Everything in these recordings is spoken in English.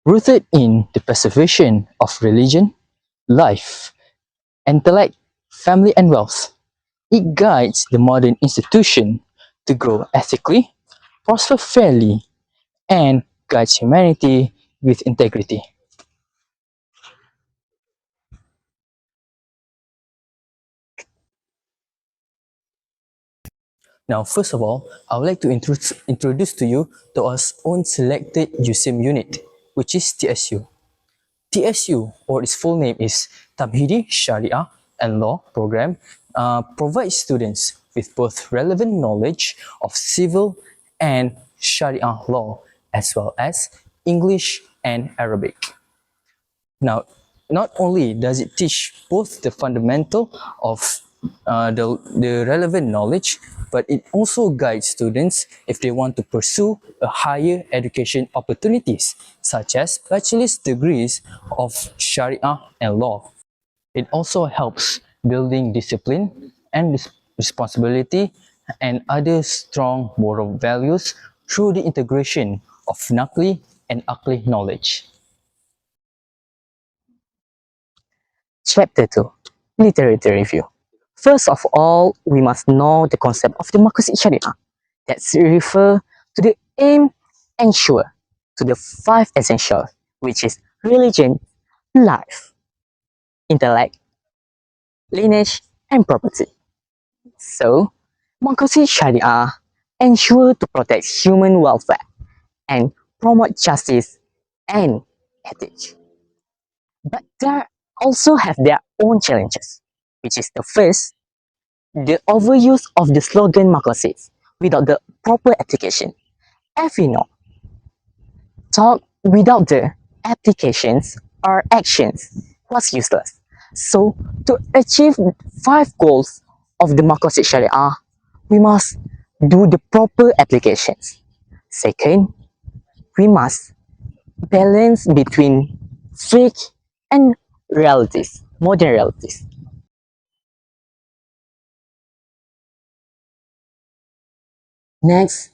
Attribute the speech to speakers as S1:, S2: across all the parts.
S1: rooted in the preservation of religion, life, intellect, family, and wealth. It guides the modern institution to grow ethically, prosper fairly, and guides humanity with integrity. Now, first of all, I would like to introduce to you to our own selected USIM unit, which is TSU. TSU, or its full name is Tabhidi Sharia and Law Program, provides students with both relevant knowledge of civil and Sharia law, as well as English and Arabic. Now, not only does it teach both the fundamental of the relevant knowledge, but it also guides students if they want to pursue a higher education opportunities, such as bachelor's degrees of Sharia and law. It also helps building discipline and responsibility and other strong moral values through the integration of Naqli and Aqli knowledge.
S2: Chapter 2, Literature Review. First of all, we must know the concept of the Maqasid Sharia that refer to the aim and sure to the five essentials, which is religion, life, intellect, lineage, and property. So, Maqasid Sharia ensure to protect human welfare and promote justice and ethics. But they also have their own challenges, which is the first, the overuse of the slogan Maqasid without the proper application. As we know, talk without the applications or actions was useless. So, to achieve five goals of the Maqasid Sharia, we must do the proper applications. Second, we must balance between fake and realities, modern realities. Next,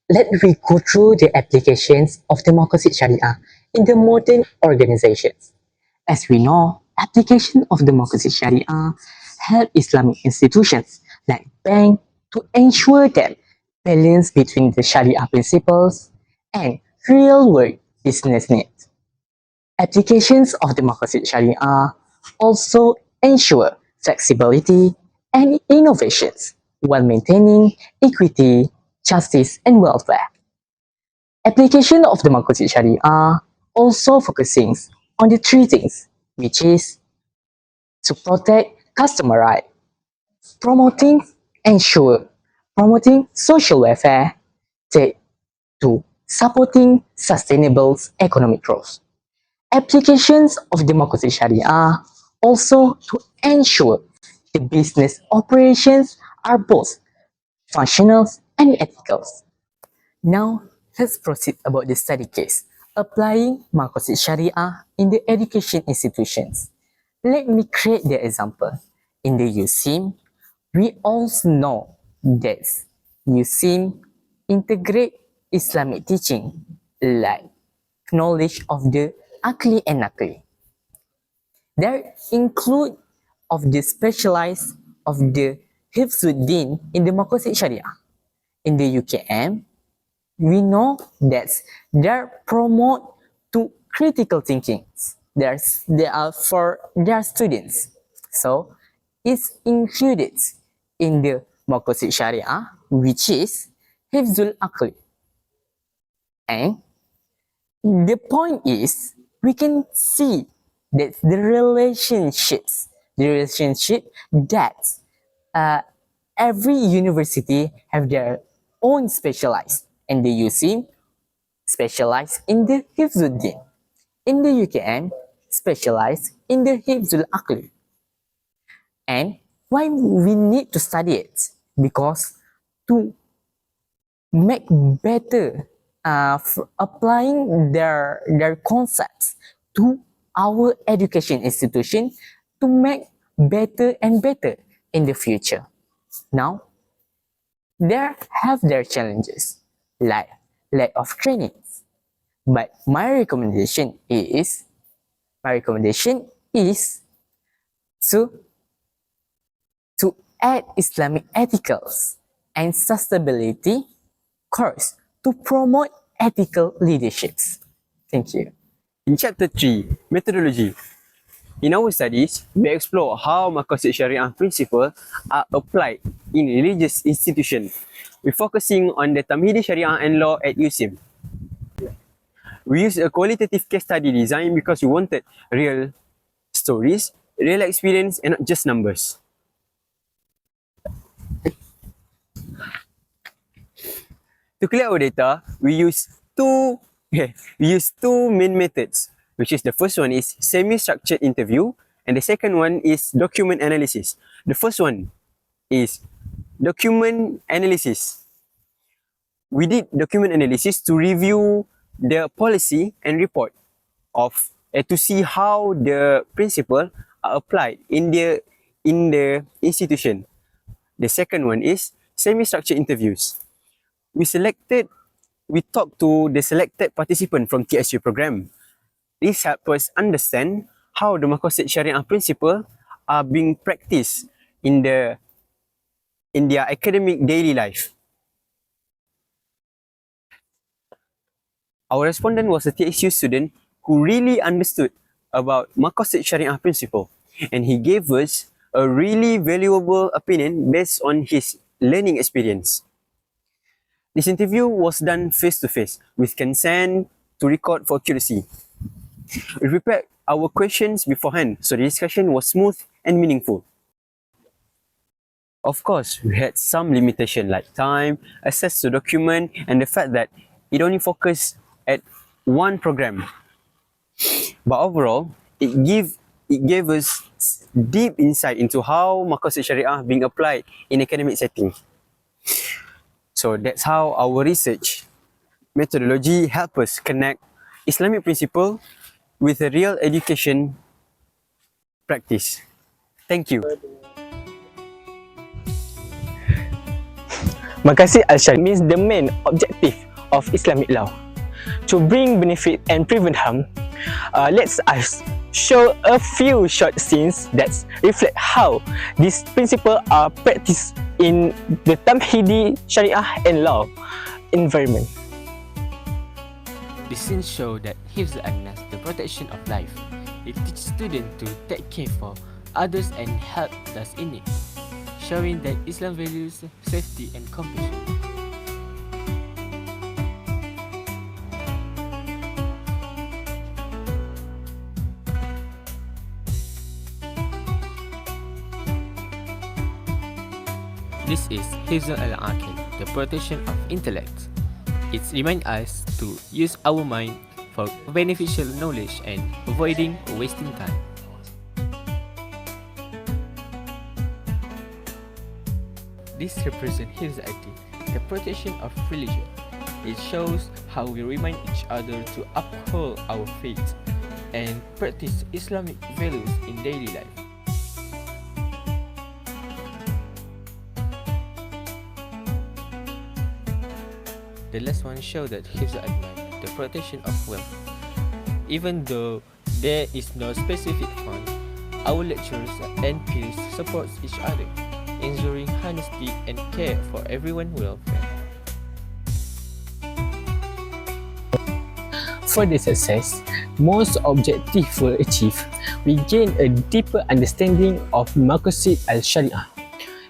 S2: let me go through the applications of the Maqasid Sharia in the modern organizations. As we know, application of the Maqasid Sharia help Islamic institutions like bank to ensure that balance between the Sharia principles and real-world business needs. Applications of the Maqasid Sharia also ensure flexibility and innovations while maintaining equity, justice, and welfare. Application of the Maqasid Sharia also focusing on the three things, which is to protect customer rights, promoting ensure promoting social welfare, to supporting sustainable economic growth. Applications of the Maqasid Sharia also to ensure the business operations are both functional and ethical. Now, let's proceed about the study case, applying Maqasid Sharia in the education institutions. Let me create the example. In the USIM, we also know that USIM integrate Islamic teaching like knowledge of the Akli and Nakli. There include of the specialized of the Hifzuddin in the Maqasid Sharia. In the UKM, we know that they promote to critical thinking. They are for their students. So it's included in the Maqasid Sharia, which is Hifzul Aqli. And the point is, we can see that the relationship that uh, every university have their own specialized, and the UC specialized in the Hifzuddin, in the UKM specialized in the Hifzul Aqli. And why we need to study it? Because to make better applying their concepts to our education institution to make better and better in the future. Now, there have their challenges like lack of trainings,
S1: But my recommendation is to add Islamic ethicals and sustainability course to promote ethical leaderships. Thank you.
S3: In Chapter 3, Methodology, in our studies, we explore how Maqasid Sharia principles are applied in religious institutions. We're focusing on the Tamhidi Sharia and law at USIM. We used a qualitative case study design because we wanted real stories, real experience, and not just numbers. To clear our data, we use two main methods, which is the first one is semi-structured interview, and the second one is document analysis. The first one is document analysis. We did document analysis to review the policy and report of to see how the principle are applied in the institution. The second one is semi-structured interviews. We talked to the selected participant from TSU program. This helped us understand how the Maqasid Sharia principle are being practiced in their academic daily life. Our respondent was a TSU student who really understood about Maqasid Sharia principle, and he gave us a really valuable opinion based on his learning experience. This interview was done face-to-face with consent to record for accuracy. We prepared our questions beforehand, so the discussion was smooth and meaningful. Of course, we had some limitation like time, access to document, and the fact that it only focused at one program. But overall, it gave us deep insight into how Maqasid Sharia being applied in academic setting. So that's how our research methodology help us connect Islamic principle with a real education practice. Thank you.
S1: Maqasid Al-Shariah means the main objective of Islamic law. To bring benefit and prevent harm, let's show a few short scenes that reflect how these principles are practiced in the Tamhidi Sharia and law environment.
S4: The scenes show that Hifz al-Nas, the protection of life. It teaches students to take care for others and help those in need, showing that Islam values safety and compassion. This is Hifz al-Aqil, the protection of intellect. It reminds us to use our mind for beneficial knowledge and avoiding wasting time. This represents Hifz al-Din, the protection of religion. It shows how we remind each other to uphold our faith and practice Islamic values in daily life. The last one shows that Hifz al-Mal, the protection of wealth. Even though there is no specific fund, our lecturers and peers support each other, ensuring honesty and care for everyone's welfare.
S1: For the success, most objectives were achieved. We gained a deeper understanding of Maqasid Al-Shariah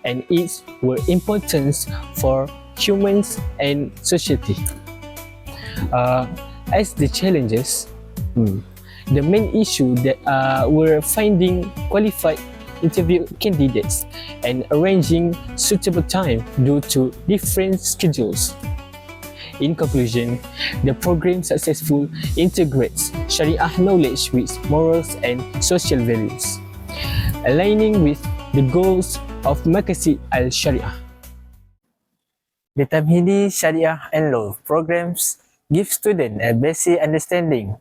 S1: and its importance for humans and society. As the challenges, the main issue that were finding qualified interview candidates and arranging suitable time due to different schedules. In conclusion, the program successfully integrates Sharia knowledge with morals and social values, aligning with the goals of Maqasid Al-Shariah. The Tamhidi Sharia and Law programs give students a basic understanding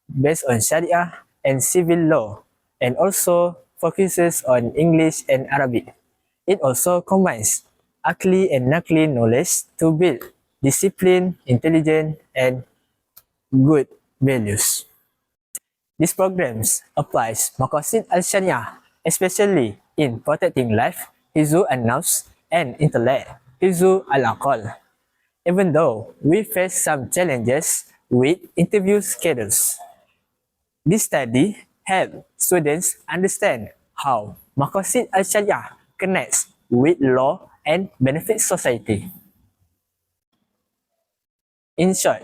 S1: based on Sharia and civil law, and also focuses on English and Arabic. It also combines Aqli and Naqli knowledge to build discipline, intelligence, and good values. These programs applies Maqasid Al-Shariah, especially in protecting life, Hizu al-Nafs, and intellect, Hizu al-Aqal. Even though we face some challenges with interview schedules. This study helps students understand how Maqasid Al-Shariah connects with law and benefits society. In short,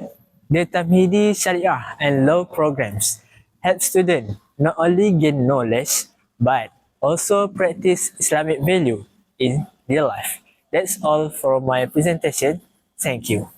S1: the Tamhidi Sharia and law programs help students not only gain knowledge but also practice Islamic value in their life. That's all for my presentation. Thank you.